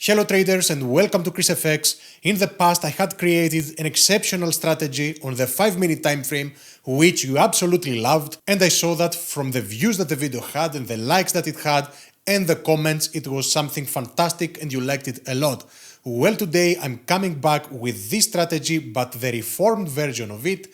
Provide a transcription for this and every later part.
Hello traders and welcome to ChrisFX. In the past I had created an exceptional strategy on the 5-minute time frame which you absolutely loved, and I saw that from the views that the video had and the likes that it had and the comments it was something fantastic and you liked it a lot. Well, today I'm coming back with this strategy but the reformed version of it,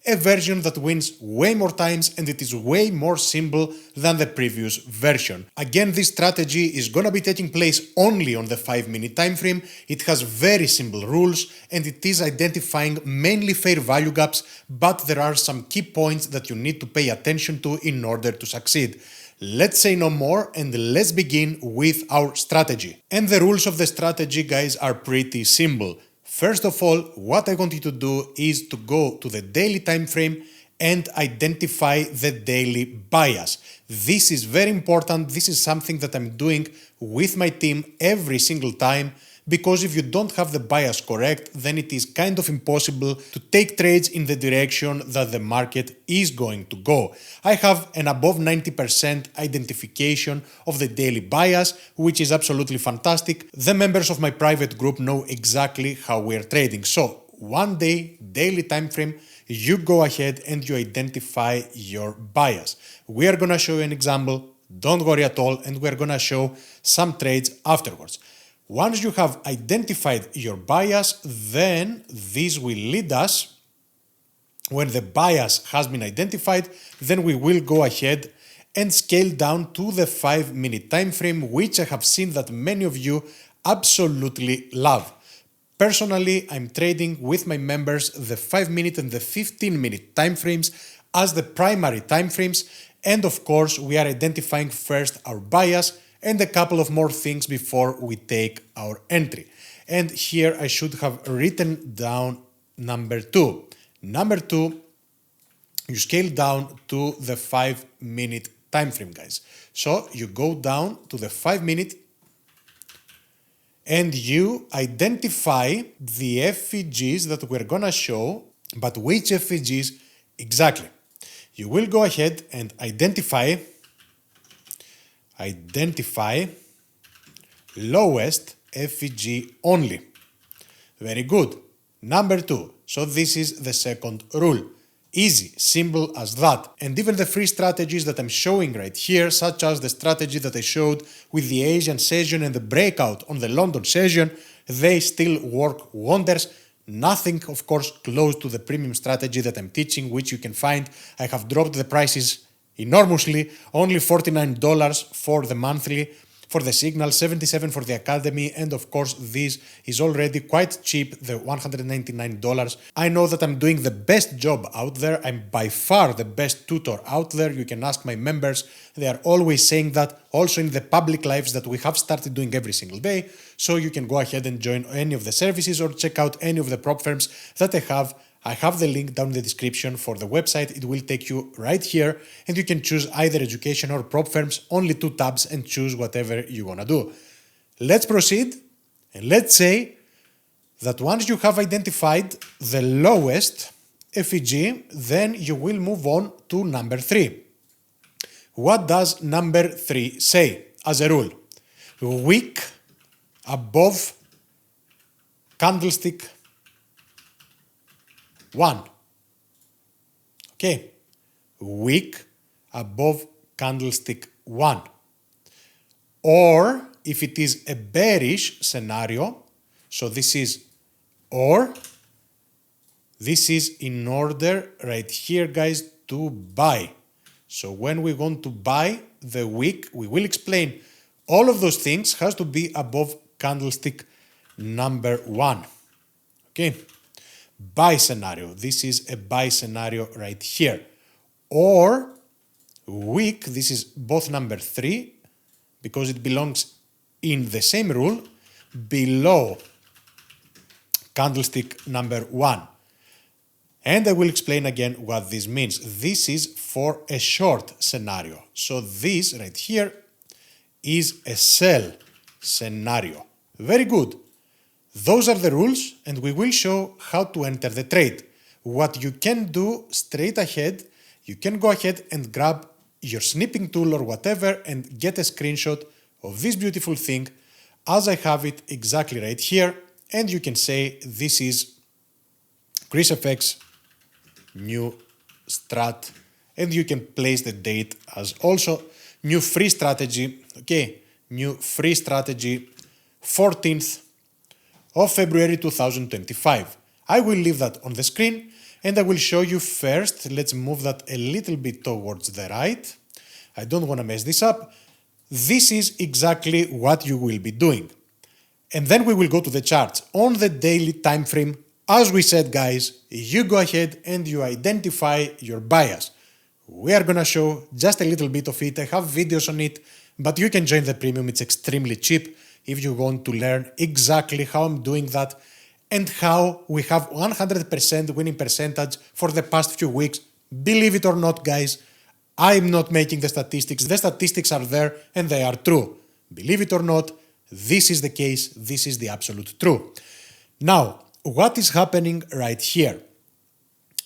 a version that wins way more times and it is way more simple than the previous version. Again, this strategy is gonna be taking place only on the 5-minute time frame. It has very simple rules and it is identifying mainly fair value gaps, but there are some key points that you need to pay attention to in order to succeed. Let's say no more and let's begin with our strategy. And the rules of the strategy, guys, are pretty simple. First of all, what I want you to do is to go to the daily time frame and identify the daily bias. This is very important. This is something that I'm doing with my team every single time, because if you don't have the bias correct, then it is kind of impossible to take trades in the direction that the market is going to go. I have an above 90% identification of the daily bias, which is absolutely fantastic. The members of my private group know exactly how we are trading. So one day, daily time frame, you go ahead and you identify your bias. We are gonna show you an example, don't worry at all, and we're gonna show some trades afterwards. Once you have identified your bias, then this will lead us, when the bias has been identified, then we will go ahead and scale down to the 5-minute time frame, which I have seen that many of you absolutely love. Personally, I'm trading with my members the 5-minute and the 15-minute time frames as the primary time frames, and of course we are identifying first our bias and a couple of more things before we take our entry. And here I should have written down number 2. Number 2, you scale down to the 5-minute time frame, guys. So you go down to the 5-minute and you identify the FVGs that we're gonna show, but which FVGs exactly? You will go ahead and identify lowest FVG only. Very good. Number 2. So this is the second rule. Easy, simple as that. And even the free strategies that I'm showing right here, such as the strategy that I showed with the Asian session and the breakout on the London session, they still work wonders. Nothing, of course, close to the premium strategy that I'm teaching, which you can find. I have dropped the prices enormously, only $49 for the monthly, for the signal, $77 for the academy, and of course this is already quite cheap, the $199. I know that I'm doing the best job out there. I'm by far the best tutor out there. You can ask my members. They are always saying that, also in the public lives that we have started doing every single day. So you can go ahead and join any of the services or check out any of the prop firms that I have. I have the link down in the description for the website. It will take you right here and you can choose either education or prop firms, only 2 tabs, and choose whatever you want to do. Let's proceed and let's say that once you have identified the lowest FVG, then you will move on to number 3. What does number 3 say as a rule? Wick above candlestick 1. Okay, wick above candlestick 1. Or if it is a bearish scenario, so this is or, this is in order right here, guys, to buy. So when we want to buy the wick, we will explain all of those things, has to be above candlestick number 1. Okay. Buy scenario. This is a buy scenario right here. Or wick, this is both number 3, because it belongs in the same rule, below candlestick number 1. And I will explain again what this means. This is for a short scenario. So this right here is a sell scenario. Very good. Those are the rules and we will show how to enter the trade. What you can do straight ahead, you can go ahead and grab your snipping tool or whatever and get a screenshot of this beautiful thing, as I have it exactly right here, and you can say this is ChrisFX new strat, and you can place the date as also new free strategy, okay, new free strategy 14th of February 2025. I will leave that on the screen and I will show you first. Let's move that a little bit towards the right. I don't want to mess this up. This is exactly what you will be doing. And then we will go to the charts. On the daily time frame, as we said, guys, you go ahead and you identify your bias. We are going to show just a little bit of it. I have videos on it, but you can join the premium. It's extremely cheap if you want to learn exactly how I'm doing that and how we have 100% winning percentage for the past few weeks. Believe it or not, guys, I'm not making the statistics. The statistics are there and they are true. Believe it or not, this is the case. This is the absolute truth. Now, what is happening right here?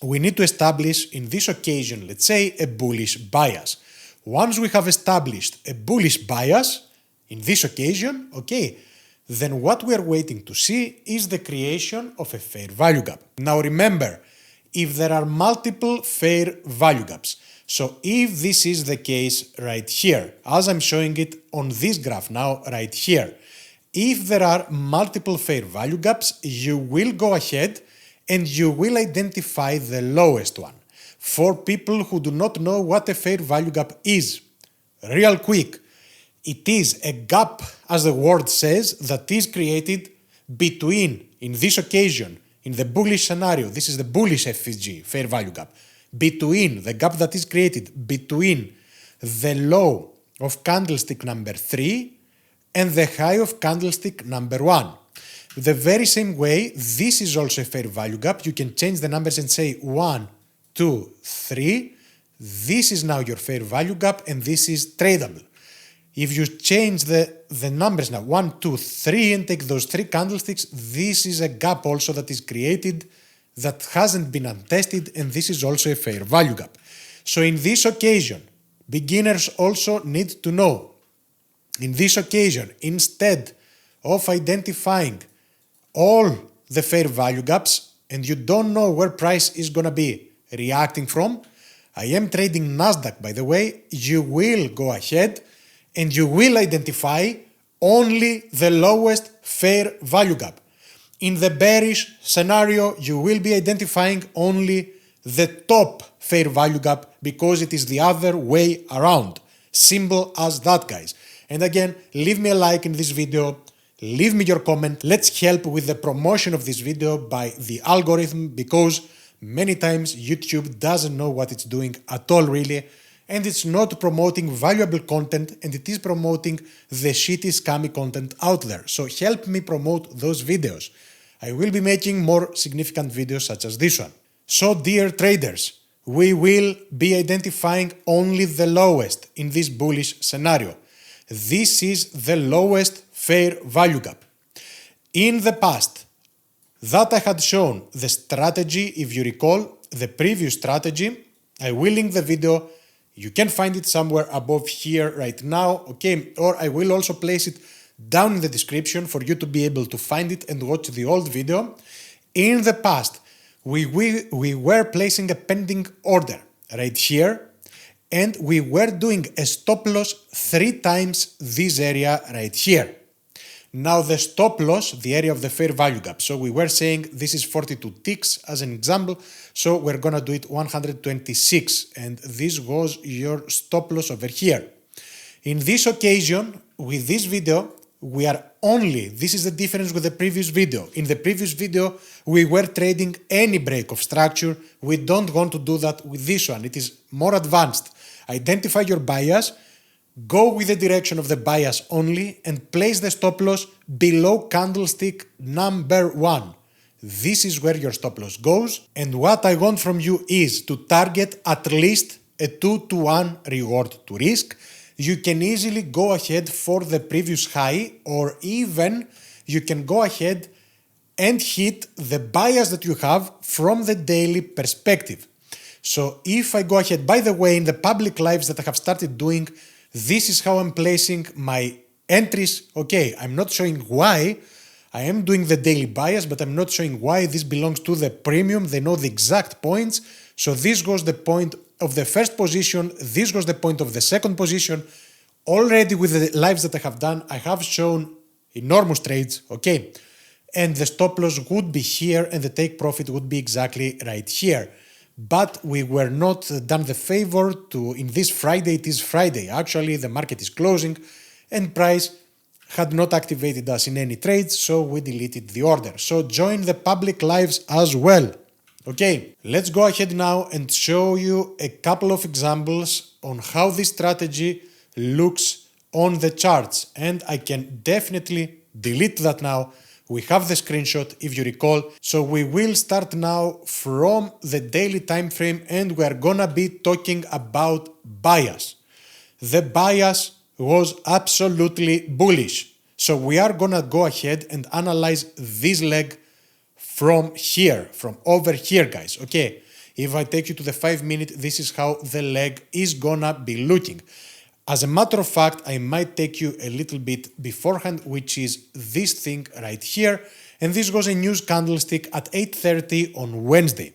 We need to establish in this occasion, let's say, a bullish bias. Once we have established a bullish bias in this occasion, okay, then what we are waiting to see is the creation of a fair value gap. Now remember, if there are multiple fair value gaps, so if this is the case right here, as I'm showing it on this graph now right here, if there are multiple fair value gaps, you will go ahead and you will identify the lowest one. For people who do not know what a fair value gap is, real quick, it is a gap, as the word says, that is created between, in this occasion, in the bullish scenario, this is the bullish FVG, fair value gap, between the gap that is created between the low of candlestick number 3 and the high of candlestick number 1. The very same way, this is also a fair value gap. You can change the numbers and say 1, 2, 3. This is now your fair value gap and this is tradable. If you change the numbers now, 1, 2, 3, and take those 3 candlesticks, this is a gap also that is created that hasn't been untested, and this is also a fair value gap. So in this occasion, beginners also need to know, in this occasion, instead of identifying all the fair value gaps and you don't know where price is going to be reacting from, I am trading Nasdaq, by the way, you will go ahead and you will identify only the lowest fair value gap. In the bearish scenario, you will be identifying only the top fair value gap because it is the other way around. Simple as that, guys. And again, leave me a like in this video, leave me your comment. Let's help with the promotion of this video by the algorithm because many times YouTube doesn't know what it's doing at all really, and it's not promoting valuable content and it is promoting the shitty scammy content out there. So help me promote those videos. I will be making more significant videos such as this one. So dear traders, we will be identifying only the lowest in this bullish scenario. This is the lowest fair value gap. In the past, that I had shown the strategy, if you recall, the previous strategy, I will link the video. You can find it somewhere above here right now, okay? Or I will also place it down in the description for you to be able to find it and watch the old video. In the past, we were placing a pending order right here, and we were doing a stop loss 3 times this area right here. Now the stop loss, the area of the fair value gap. So we were saying this is 42 ticks as an example. So we're going to do it 126. And this was your stop loss over here. In this occasion, with this video, we are only, this is the difference with the previous video. In the previous video, we were trading any break of structure. We don't want to do that with this one. It is more advanced. Identify your bias. Go with the direction of the bias only and place the stop loss below candlestick number 1. This is where your stop loss goes, and what I want from you is to target at least a 2-to-1 reward to risk. You can easily go ahead for the previous high, or even you can go ahead and hit the bias that you have from the daily perspective. So if I go ahead, by the way, in the public lives that I have started doing, this is how I'm placing my entries, okay, I'm not showing why. I am doing the daily bias, but I'm not showing why this belongs to the premium. They know the exact points. So this was the point of the first position. This was the point of the second position. Already with the lives that I have done, I have shown enormous trades, okay? And the stop loss would be here and the take profit would be exactly right here. But we were not done the favor to, in this Friday, it is Friday. Actually, the market is closing and price had not activated us in any trades, so we deleted the order. So join the public lives as well. Okay, let's go ahead now and show you a couple of examples on how this strategy looks on the charts. And I can definitely delete that now. We have the screenshot if you recall. So we will start now from the daily time frame and we are gonna be talking about bias. The bias was absolutely bullish. So we are gonna go ahead and analyze this leg from here, from over here, guys, okay? If I take you to the 5 minute, this is how the leg is gonna be looking. As a matter of fact, I might take you a little bit beforehand, which is this thing right here. And this was a news candlestick at 8:30 on Wednesday.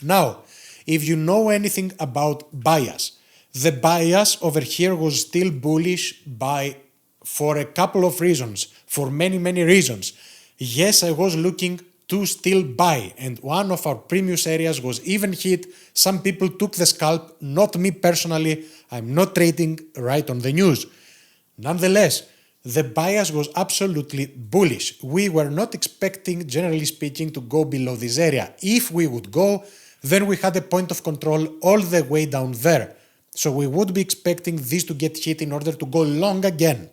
Now, if you know anything about bias, the bias over here was still bullish for a couple of reasons, for many reasons. Yes, I was looking to still buy, and one of our previous areas was even hit. Some people took the scalp, not me personally. I'm not trading right on the news. Nonetheless, the bias was absolutely bullish. We were not expecting, generally speaking, to go below this area. If we would go, then we had a point of control all the way down there. So we would be expecting this to get hit in order to go long again.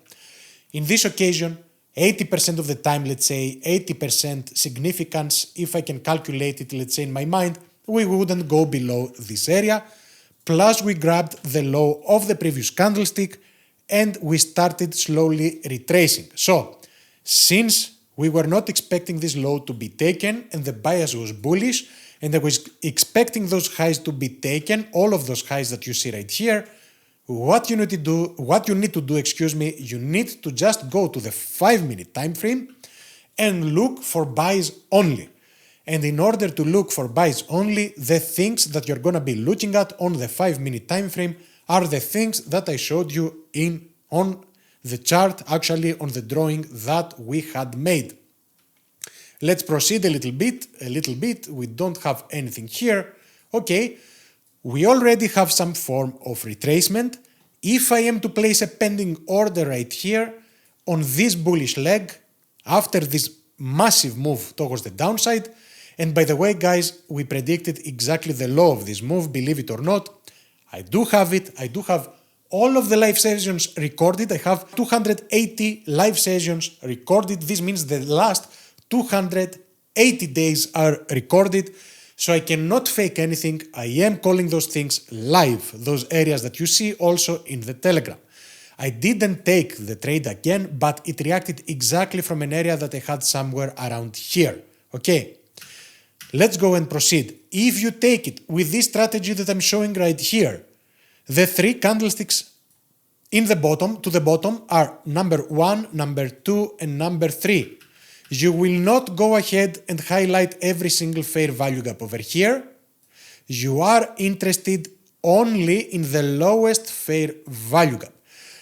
In this occasion, 80% of the time, let's say 80% significance, if I can calculate it, let's say in my mind, we wouldn't go below this area. Plus we grabbed the low of the previous candlestick and we started slowly retracing. So, since we were not expecting this low to be taken and the bias was bullish and I was expecting those highs to be taken, all of those highs that you see right here, what you need to do, you need to just go to the 5 minute time frame and look for buys only. And in order to look for buys only, the things that you're going to be looking at on the 5 minute time frame are the things that I showed you on the chart, actually on the drawing that we had made. Let's proceed a little bit. We don't have anything here. Okay, we already have some form of retracement. If I am to place a pending order right here on this bullish leg, after this massive move towards the downside, and by the way, guys, we predicted exactly the low of this move, believe it or not. I do have it. I do have all of the live sessions recorded. I have 280 live sessions recorded. This means the last 280 days are recorded. So I cannot fake anything. I am calling those things live, those areas that you see also in the Telegram. I didn't take the trade again, but it reacted exactly from an area that I had somewhere around here. Okay. Let's go and proceed. If you take it with this strategy that I'm showing right here, the 3 candlesticks to the bottom are number 1, number 2, and number 3. You will not go ahead and highlight every single fair value gap over here. You are interested only in the lowest fair value gap.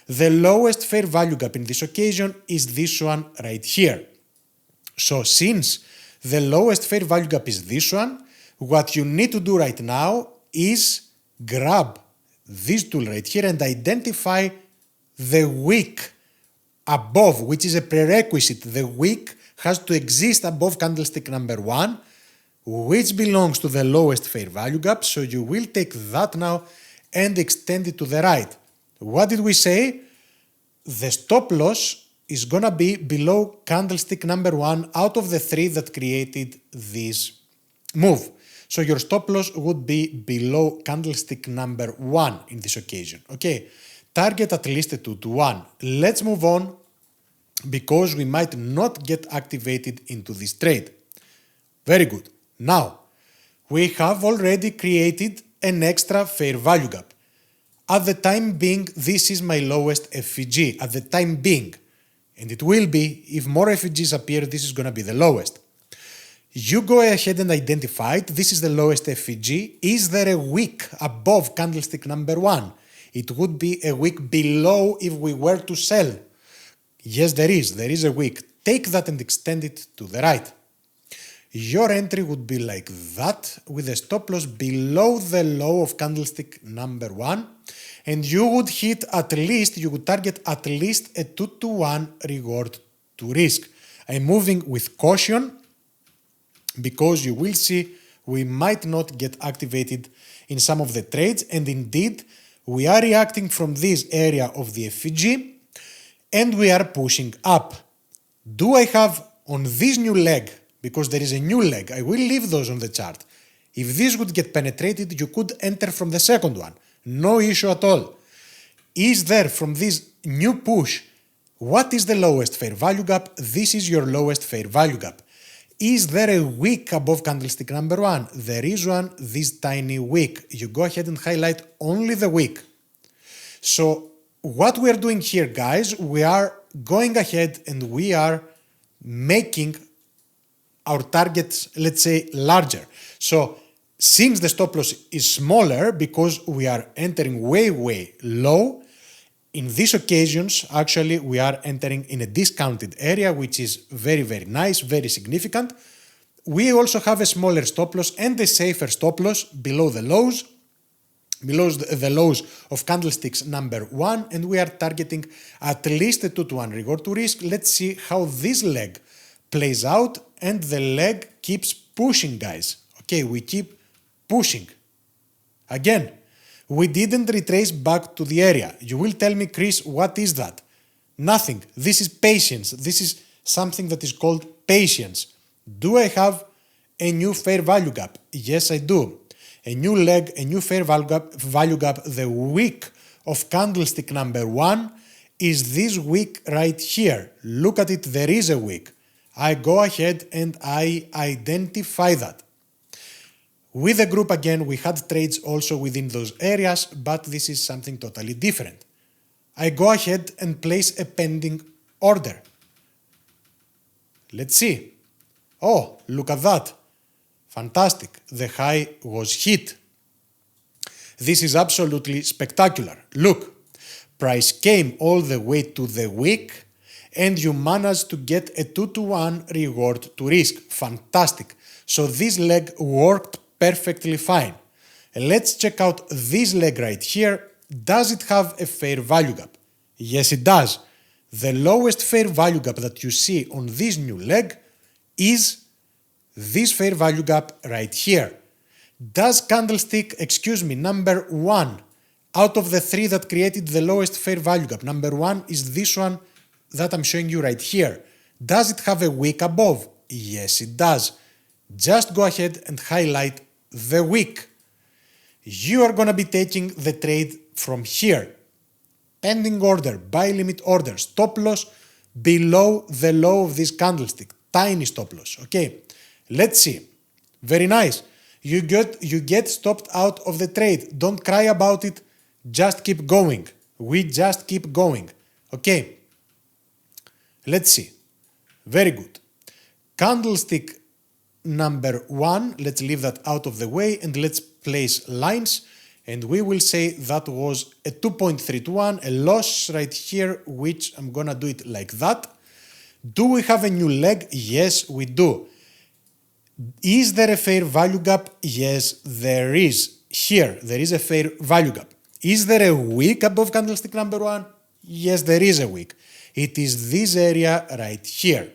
The lowest fair value gap in this occasion is this one right here. So since the lowest fair value gap is this one, what you need to do right now is grab this tool right here and identify the wick above, which is a prerequisite. The wick has to exist above candlestick number 1, which belongs to the lowest fair value gap. So you will take that now and extend it to the right. What did we say? The stop loss is gonna be below candlestick number 1 out of the 3 that created this move. So your stop loss would be below candlestick number 1 in this occasion. Okay, target at least a 2 to 1. Let's move on because we might not get activated into this trade. Very good. Now, we have already created an extra fair value gap. At the time being, this is my lowest FVG, at the time being. And it will be, if more FVGs appear, this is going to be the lowest. You go ahead and identify it, this is the lowest FVG. Is there a wick above candlestick number 1? It would be a wick below if we were to sell. Yes, there is a wick. Take that and extend it to the right. Your entry would be like that, with a stop loss below the low of candlestick number 1, and you would target at least a 2-to-1 reward to risk. I'm moving with caution because you will see we might not get activated in some of the trades, and indeed we are reacting from this area of the FVG and we are pushing up. Do I have on this new leg, because there is a new leg, I will leave those on the chart. If this would get penetrated, you could enter from the second one. No issue at all. Is there from this new push, what is the lowest fair value gap? This is your lowest fair value gap. Is there a wick above candlestick number 1? There is one, this tiny wick. You go ahead and highlight only the wick. So what we are doing here, guys, we are going ahead and we are making our targets, let's say, larger. So since the stop loss is smaller because we are entering way low, in these occasions, actually, we are entering in a discounted area, which is very nice, very significant. We also have a smaller stop loss and a safer stop loss below the lows of candlesticks number 1, and we are targeting at least a 2-to-1 reward to risk. Let's see how this leg plays out, and the leg keeps pushing, guys. Okay, we keep pushing. Again, we didn't retrace back to the area. You will tell me, Chris, what is that? Nothing. This is patience. This is something that is called patience. Do I have a new fair value gap? Yes, I do. A new leg, a new fair value gap. The wick of candlestick number 1 is this wick right here. Look at it, there is a wick. I go ahead and I identify that. With the group, again, we had trades also within those areas, but this is something totally different. I go ahead and place a pending order. Let's see. Oh, look at that. Fantastic. The high was hit. This is absolutely spectacular. Look, price came all the way to the wick and you managed to get a 2-to-1 reward to risk. Fantastic. So this leg worked perfectly fine. Let's check out this leg right here. Does it have a fair value gap? Yes, it does. The lowest fair value gap that you see on this new leg is this fair value gap right here. Does candlestick, number 1, out of the 3 that created the lowest fair value gap, number 1 is this one that I'm showing you right here. Does it have a wick above? Yes, it does. Just go ahead and highlight the wick. You are going to be taking the trade from here. Pending order, buy limit order, stop loss below the low of this candlestick. Tiny stop loss. Okay, let's see. Very nice. You get stopped out of the trade. Don't cry about it. Just keep going. We just keep going. Okay. Let's see. Very good. Candlestick number 1, let's leave that out of the way and let's place lines, and we will say that was a 2.3 to 1, a loss right here, which I'm gonna do it like that. Do we have a new leg? Yes, we do. Is there a fair value gap? Yes, there is. Here, there is a fair value gap. Is there a wick above candlestick number 1? Yes, there is a wick. It is this area right here.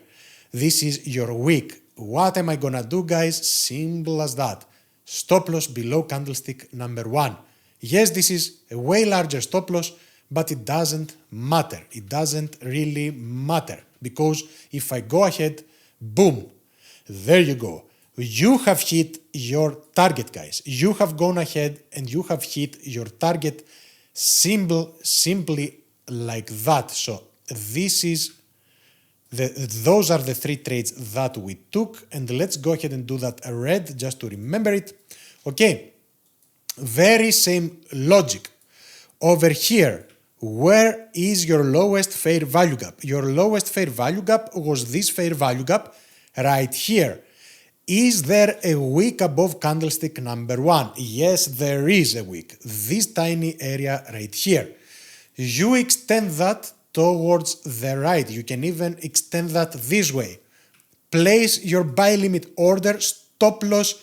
This is your wick. What am I gonna do, guys? Simple as that. Stop loss below candlestick number 1. Yes, this is a way larger stop loss, but it doesn't matter. It doesn't really matter, because if I go ahead, boom, there you go. You have hit your target, guys. You have gone ahead and you have hit your target simply like that. So this is those are the 3 trades that we took, and let's go ahead and do that red just to remember it. Okay, very same logic. Over here, where is your lowest fair value gap? Your lowest fair value gap was this fair value gap right here. Is there a wick above candlestick number 1? Yes, there is a wick. This tiny area right here. You extend that towards the right. You can even extend that this way. Place your buy limit order stop loss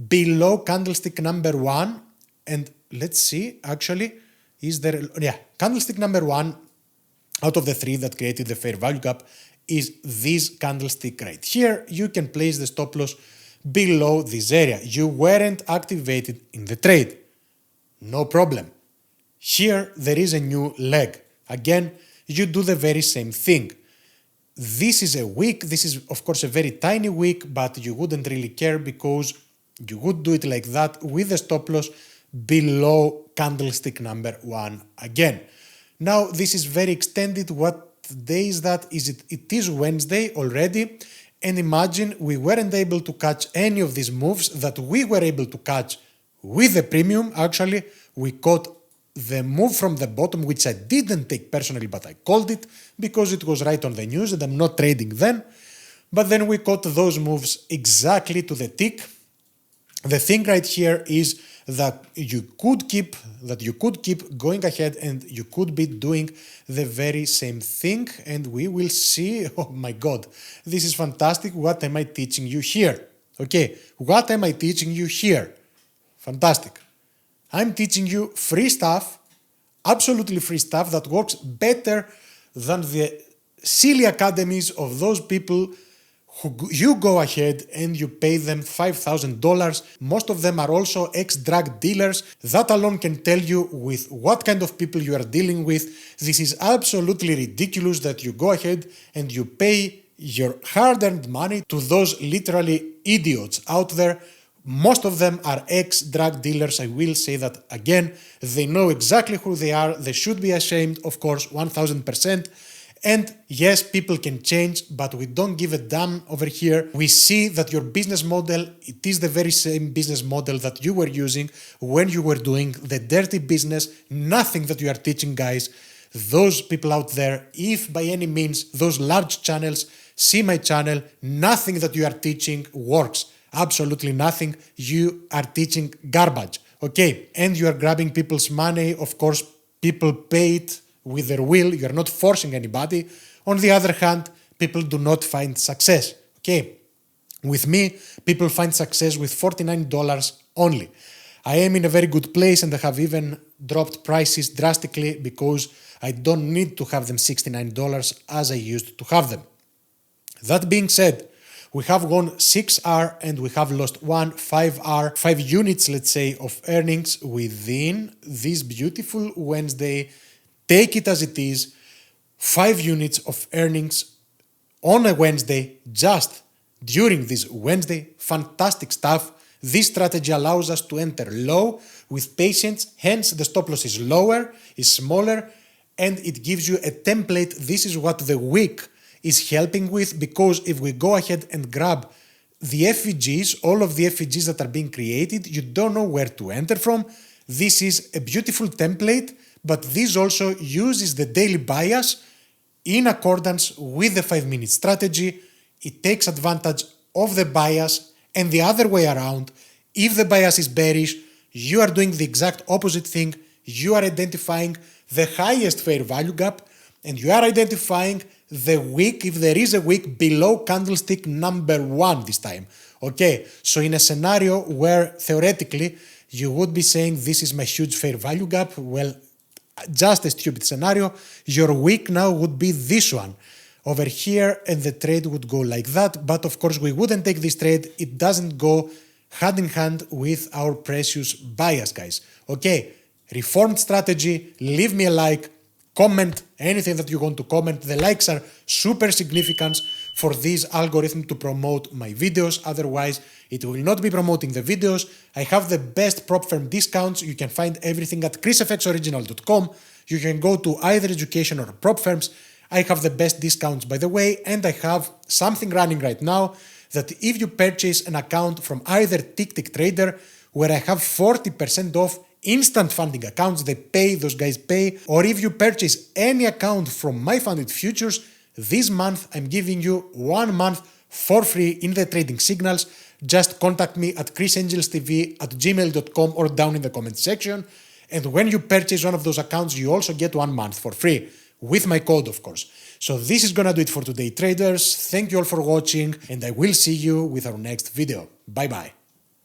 below candlestick number 1. And let's see, actually, is there, candlestick number 1 out of the 3 that created the fair value gap is this candlestick right here. You can place the stop loss below this area. You weren't activated in the trade. No problem. Here there is a new leg. Again, you do the very same thing. This is a wick. This is of course a very tiny wick, but you wouldn't really care because you would do it like that with the stop loss below candlestick number 1 again. Now this is very extended. What day is that? It is Wednesday already. And imagine we weren't able to catch any of these moves that we were able to catch with the premium. Actually, we caught the move from the bottom, which I didn't take personally, but I called it because it was right on the news and I'm not trading then. But then we caught those moves exactly to the tick. The thing right here is that you could keep going ahead and you could be doing the very same thing, and we will see. Oh my god, this is fantastic. What am I teaching you here? Okay, what am I teaching you here? Fantastic. I'm teaching you free stuff, absolutely free stuff that works better than the silly academies of those people who you go ahead and you pay them $5,000. Most of them are also ex-drug dealers. That alone can tell you with what kind of people you are dealing with. This is absolutely ridiculous that you go ahead and you pay your hard-earned money to those literally idiots out there. Most of them are ex-drug dealers. I will say that again. They know exactly who they are. They should be ashamed, of course, 1000%. And yes, people can change, but we don't give a damn over here. We see that your business model, it is the very same business model that you were using when you were doing the dirty business. Nothing that you are teaching, guys. Those people out there, if by any means those large channels see my channel, nothing that you are teaching works. Absolutely nothing. You are teaching garbage. Okay, and you are grabbing people's money. Of course, people pay it with their will. You're not forcing anybody. On the other hand, people do not find success. Okay, with me, people find success with $49 only. I am in a very good place and I have even dropped prices drastically because I don't need to have them $69 as I used to have them. That being said, we have gone 6 hours and we have lost 5 units, let's say, of earnings within this beautiful Wednesday. Take it as it is, 5 units of earnings on a Wednesday, just during this Wednesday. Fantastic stuff. This strategy allows us to enter low with patience, hence the stop loss is lower, is smaller, and it gives you a template. This is what the wick is helping with, because if we go ahead and grab the FVGs, all of the FVGs that are being created, you don't know where to enter from. This is a beautiful template, but this also uses the daily bias in accordance with the 5-minute strategy. It takes advantage of the bias, and the other way around, if the bias is bearish, you are doing the exact opposite thing. You are identifying the highest fair value gap, and you are identifying the wick, if there is a wick, below candlestick number 1 this time. Okay, so in a scenario where theoretically you would be saying this is my huge fair value gap, well, just a stupid scenario, your wick now would be this one over here, and the trade would go like that. But of course we wouldn't take this trade. It doesn't go hand in hand with our precious bias, guys. Okay, reformed strategy. Leave me a like, comment anything that you want to comment. The likes are super significant for this algorithm to promote my videos. Otherwise, it will not be promoting the videos. I have the best prop firm discounts. You can find everything at chrisfxoriginal.com. You can go to either education or prop firms. I have the best discounts, by the way, and I have something running right now that if you purchase an account from either TickTick Trader, where I have 40% off instant funding accounts, those guys pay, or if you purchase any account from my funded futures, this month I'm giving you 1 month for free in the trading signals. Just contact me at chrisangelstv@gmail.com or down in the comment section. And when you purchase one of those accounts, you also get 1 month for free, with my code, of course. So this is gonna do it for today, traders. Thank you all for watching, and I will see you with our next video. Bye bye.